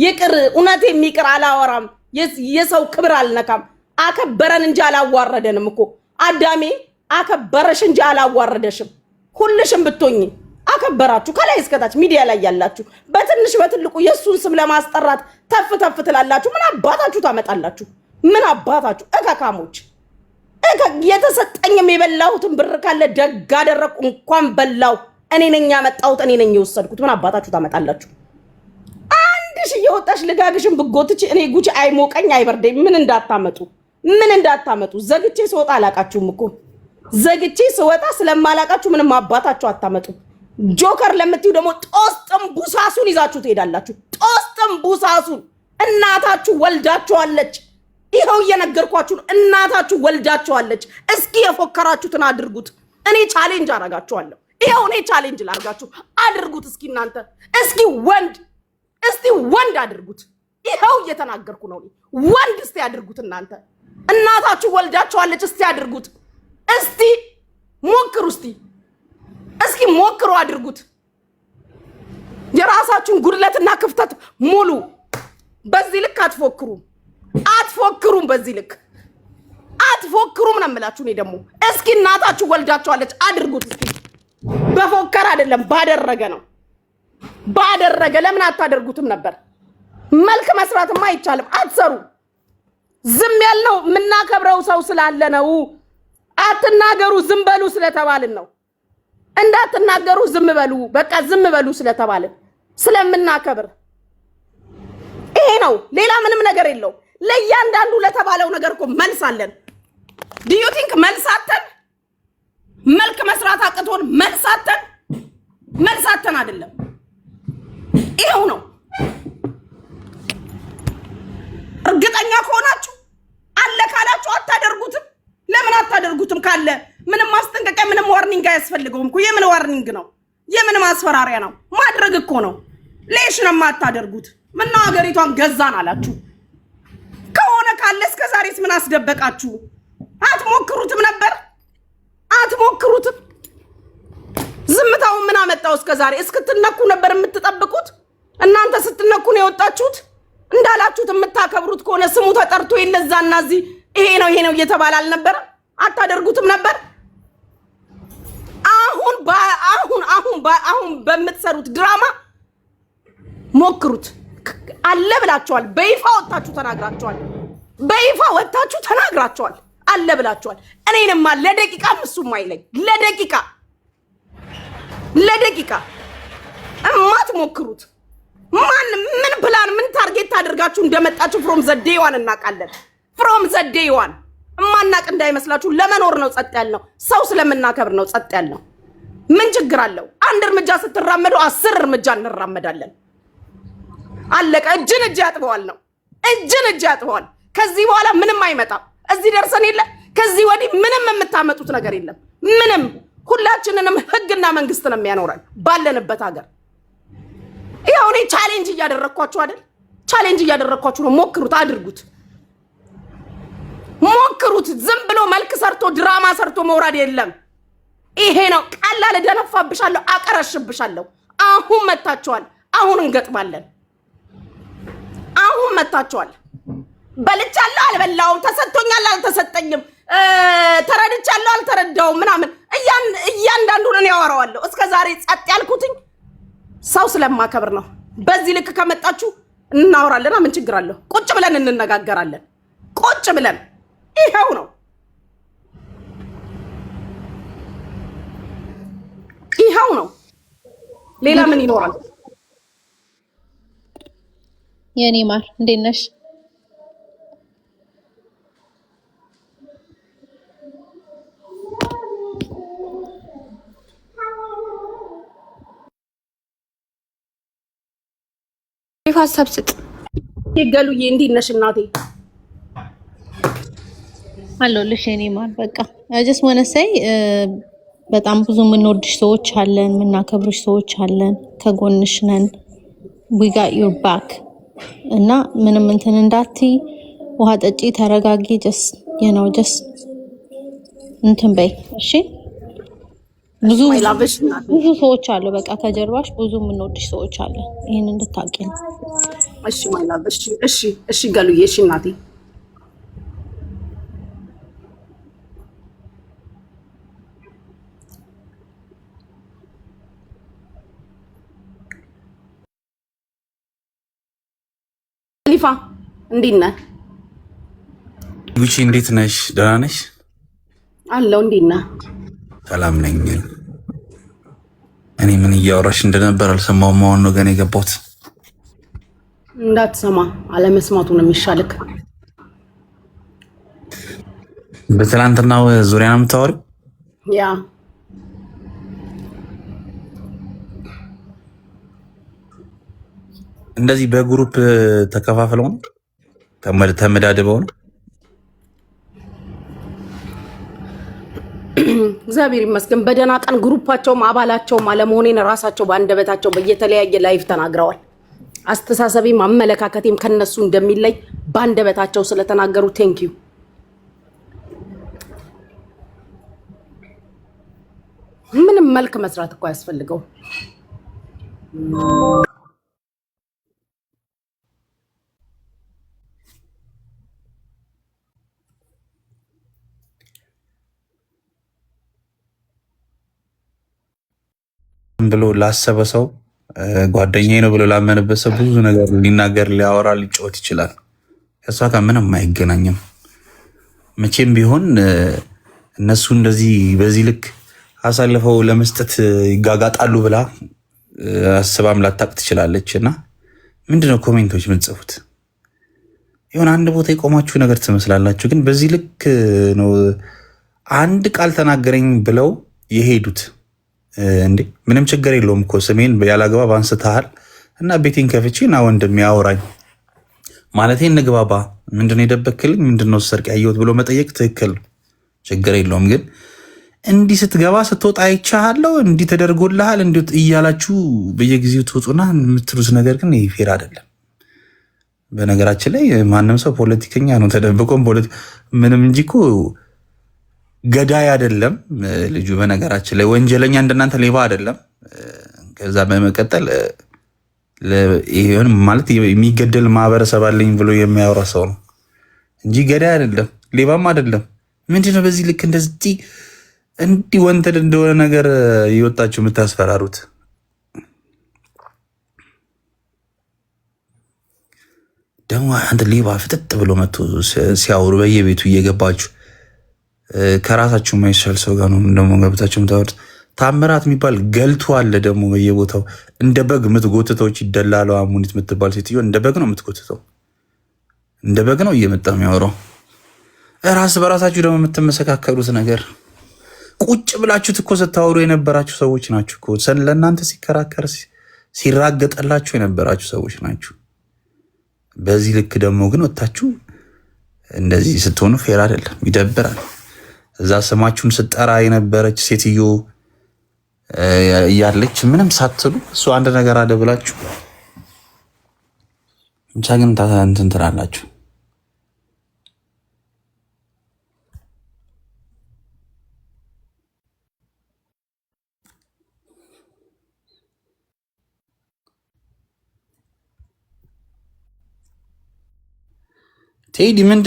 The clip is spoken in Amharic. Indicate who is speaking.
Speaker 1: ይቅር እውነት የሚቅር አላወራም የሰው ክብር አልነካም አከበረን እንጂ አላዋረደንም እኮ አዳሜ አከበረሽ እንጂ አላዋረደሽም ሁልሽም ብትሆኚ አከበራችሁ ከላይ እስከታች ሚዲያ ላይ ያላችሁ በትንሽ በትልቁ የሱን ስም ለማስጠራት ተፍ ተፍ ትላላችሁ ምን አባታችሁ ታመጣላችሁ ምን አባታችሁ እካካሞች የተሰጠኝም የበላሁትን ብር ካለ ደግ አደረኩ እንኳን በላው እኔ ነኝ ያመጣሁት እኔ ነኝ የወሰድኩት ምን አባታችሁ ታመጣላችሁ አንድሽ እየወጣሽ ልጋግሽን ብጎትች እኔ ጉቺ አይሞቀኝ አይበርደኝ ምን እንዳታመጡ ዘግቼ ስወጣ አላቃችሁም እኮ ዘግቼ ስወጣ ስለማላቃችሁ ምንም አባታችሁ አታመጡ ጆከር ለምትዩ ደግሞ ጦስጥም ቡሳሱን ይዛችሁ ትሄዳላችሁ ጦስጥም ቡሳሱን እናታችሁ ወልዳችኋለች ይሄው እየነገርኳችሁ እናታችሁ ወልዳችኋለች እስኪ የፎከራችሁትን አድርጉት እኔ ቻሌንጅ አረጋችኋለሁ ይሄው እኔ ቻሌንጅ ላርጋችሁ አድርጉት እስኪ እናንተ እስኪ ወንድ አድርጉት ይሄው እየተናገርኩ ነው ወንድ እስቲ አድርጉት እናንተ እናታችሁ ወልዳችኋለች እስቲ አድርጉት እስቲ ሞክሩ እስኪ ሞክሩ አድርጉት የራሳችሁን ጉድለትና ክፍተት ሙሉ በዚህ ልክ አትፎክሩም በዚህ ልክ አትፎክሩም ነው የምላችሁ እኔ ደግሞ እስኪ እናታችሁ ወልዳችኋለች አድርጉት እስኪ በፎከር አይደለም ባደረገ ለምን አታደርጉትም ነበር መልክ መስራትማ አይቻልም አትሰሩ ዝም ያልነው ምናከብረው ሰው ስላለ ነው አትናገሩ ዝም በሉ ስለተባልን ነው እንዳትናገሩ ዝም በሉ በቃ ዝም በሉ ስለተባልን ስለምናከብር ይሄ ነው ሌላ ምንም ነገር የለው ለያንዳንዱ ለተባለው ነገር እኮ መልስ አለን do you think መልሳተን መልክ መስራት አቅቶን መልሳተን አይደለም ይሄው ነው እርግጠኛ ከሆናችሁ አለ ካላችሁ አታደርጉትም ለምን አታደርጉትም ካለ ምንም ማስጠንቀቂያ ምንም ዋርኒንግ አያስፈልገውም እኮ የምን ዋርኒንግ ነው የምን ማስፈራሪያ ነው ማድረግ እኮ ነው ለሽ ነው ማታደርጉት ምን ነው ሀገሪቷን ገዛን አላችሁ ከሆነ ካለ እስከ ዛሬስ ምን አስደበቃችሁ አትሞክሩትም ነበር ዝምታው ምን አመጣው እስከ ዛሬ እስክትነኩ ነበር የምትጠብቁት እናንተ ስትነኩ ነው የወጣችሁት እንዳላችሁት የምታከብሩት ከሆነ ስሙ ተጠርቶ ይለዛና እዚህ ይሄ ነው እየተባለ አልነበረ አታደርጉትም ነበር አሁን በምትሰሩት ድራማ ሞክሩት አለ ብላችኋል በይፋ ወጣችሁ ተናግራችኋል አለ ብላችኋል እኔንማ ለደቂቃ ምሱም አይለኝ ለደቂቃ እማት ሞክሩት ምን ፕላን ምን ታርጌት አድርጋችሁ እንደመጣችሁ from the day one እናቃለን from the day one እማናቅ እንዳይመስላችሁ ለመኖር ነው ጸጥ ያልነው ሰው ስለምናከብር ነው ጸጥ ያልነው ምን ችግር አለው አንድ እርምጃ ስትራመዱ 10 እርምጃ እንራመዳለን አለቀ እጅን ያጥበዋል ከዚህ በኋላ ምንም አይመጣም እዚህ ደርሰን የለ ከዚህ ወዲህ ምንም የምታመጡት ነገር የለም ምንም ሁላችንንም ህግና መንግስት ነው የሚያኖረን ባለንበት ሀገር ይሄው እኔ ቻሌንጅ እያደረኳችሁ ነው ሞክሩት አድርጉት ዝም ብሎ መልክ ሰርቶ ድራማ ሰርቶ መውራድ የለም ይሄ ነው ቀላል ደነፋብሻለሁ አቀረሽብሻለሁ አሁን መታችኋል አሁን እንገጥማለን አሁን መታችኋል በልቻለሁ አልበላውም ተሰጥቶኛል አልተሰጠኝም ተረድቻለሁ አልተረዳውም ምናምን እያንዳንዱን ነው ያወራዋለሁ እስከ ዛሬ ጸጥ ያልኩትኝ ሰው ስለማከብር ነው በዚህ ልክ ከመጣችሁ እናወራለና ምን ችግር አለው ቁጭ ብለን እንነጋገራለን ቁጭ ብለን ይሄው ነው ሌላ ምን ይኖራል
Speaker 2: የኔ ማር እንዴት ነሽ
Speaker 1: ሀሳብ ስጥ ይገሉዬ እንዴት ነሽ እናቴ
Speaker 2: አለሁልሽ የኔ ማር በቃ I just want to say በጣም ብዙ የምንወድሽ ሰዎች አለን የምናከብርሽ ሰዎች አለን ከጎንሽ ነን we got your back እና ምንም እንትን እንዳትይ ውሃ ጠጪ ተረጋጊ just እንትን በይ እሺ ብዙ ሰዎች አሉ በቃ ከጀርባሽ ብዙ የምንወድሽ ሰዎች አለ ይሄን እንድታውቂ ነው
Speaker 1: እሺ ማይላቭ እሺ እሺ እሺ ገሉዬ እሺ እናቴ ሊፋ እንዴት ነህ?
Speaker 3: ጉቺ እንዴት ነሽ? ደህና ነሽ?
Speaker 1: አለው እንዴት ነህ?
Speaker 3: ሰላም ነኝ። እኔ ምን እያወራሽ እንደነበር አልሰማሁም። አሁን ነው ገና የገባሁት።
Speaker 1: እንዳትሰማ አለመስማቱ ነው የሚሻልክ።
Speaker 3: በትናንትናው ዙሪያ ነው የምታወሪው?
Speaker 1: ያ
Speaker 3: እንደዚህ በግሩፕ ተከፋፍለው ነው ተመዳድበው ነው?
Speaker 1: እግዚአብሔር ይመስገን በደህና ቀን ግሩፓቸውም አባላቸውም አለመሆኔን ራሳቸው በአንደበታቸው በየተለያየ ላይፍ ተናግረዋል። አስተሳሰቤም አመለካከቴም ከነሱ እንደሚለይ በአንደበታቸው ስለተናገሩ ቴንኪዩ። ምንም መልክ መስራት እኮ ያስፈልገው።
Speaker 3: ብሎ ላሰበ ሰው ጓደኛዬ ነው ብሎ ላመነበት ሰው ብዙ ነገር ሊናገር ሊያወራ ሊጫወት ይችላል። ከእሷ ጋር ምንም አይገናኝም። መቼም ቢሆን እነሱ እንደዚህ በዚህ ልክ አሳልፈው ለመስጠት ይጋጋጣሉ ብላ አስባም ላታቅ ትችላለች። እና ምንድነው ኮሜንቶች ምንጽፉት? የሆነ አንድ ቦታ የቆማችሁ ነገር ትመስላላችሁ፣ ግን በዚህ ልክ ነው አንድ ቃል ተናገረኝ ብለው የሄዱት። እንዴ ምንም ችግር የለውም እኮ ስሜን ያላግባብ አንስተሃል እና ቤቴን ከፍቼ ና ወንድም ያወራኝ ማለት እንግባባ። ምንድነው የደበክልኝ? ምንድነው ሰርቅ ያየሁት ብሎ መጠየቅ ትክክል፣ ችግር የለውም። ግን እንዲህ ስትገባ ስትወጣ አይቻለሁ፣ እንዲህ ተደርጎልሃል፣ እንዲ እያላችሁ በየጊዜው ትወጡና የምትሉት ነገር ግን ፌር አይደለም። በነገራችን ላይ ማንም ሰው ፖለቲከኛ ነው ተደብቆም ምንም እንጂ እኮ ገዳይ አይደለም ልጁ። በነገራችን ላይ ወንጀለኛ እንደናንተ ሌባ አይደለም። ከዛ በመቀጠል ይሄን ማለት የሚገደል ማህበረሰብ አለኝ ብሎ የሚያወራ ሰው ነው እንጂ ገዳይ አይደለም፣ ሌባም አይደለም። ምንድነው በዚህ ልክ እንደዚህ እንዲህ ወንተል እንደሆነ ነገር ይወጣችሁ የምታስፈራሩት? ደግሞ አንተ ሌባ ፍጥጥ ብሎ መጥቶ ሲያወሩ በየቤቱ እየገባችሁ ከራሳችሁ የማይሻል ሰው ጋር ነው ደግሞ ገብታችሁ የምታወሩት። ታምራት የሚባል ገልቶ አለ ደግሞ በየቦታው እንደ በግ የምትጎትተው ይደላለው። አሙኒት የምትባል ሴትዮ እንደ በግ ነው የምትጎትተው፣ እንደ በግ ነው እየመጣ የሚያወራው። ራስ በራሳችሁ ደግሞ የምትመሰካከሉት ነገር ቁጭ ብላችሁት እኮ ስታወሩ የነበራችሁ ሰዎች ናችሁ እኮ። ለእናንተ ሲከራከር ሲራገጠላችሁ የነበራችሁ ሰዎች ናችሁ። በዚህ ልክ ደግሞ ግን ወታችሁ እንደዚህ ስትሆኑ ፌር አይደለም፣ ይደብራል። እዛ ስማችሁን ስጠራ የነበረች ሴትዮ እያለች ምንም ሳትሉ እሱ አንድ ነገር አለ ብላችሁ ብቻ ግን እንትን ትላላችሁ። ቴዲ ምንድን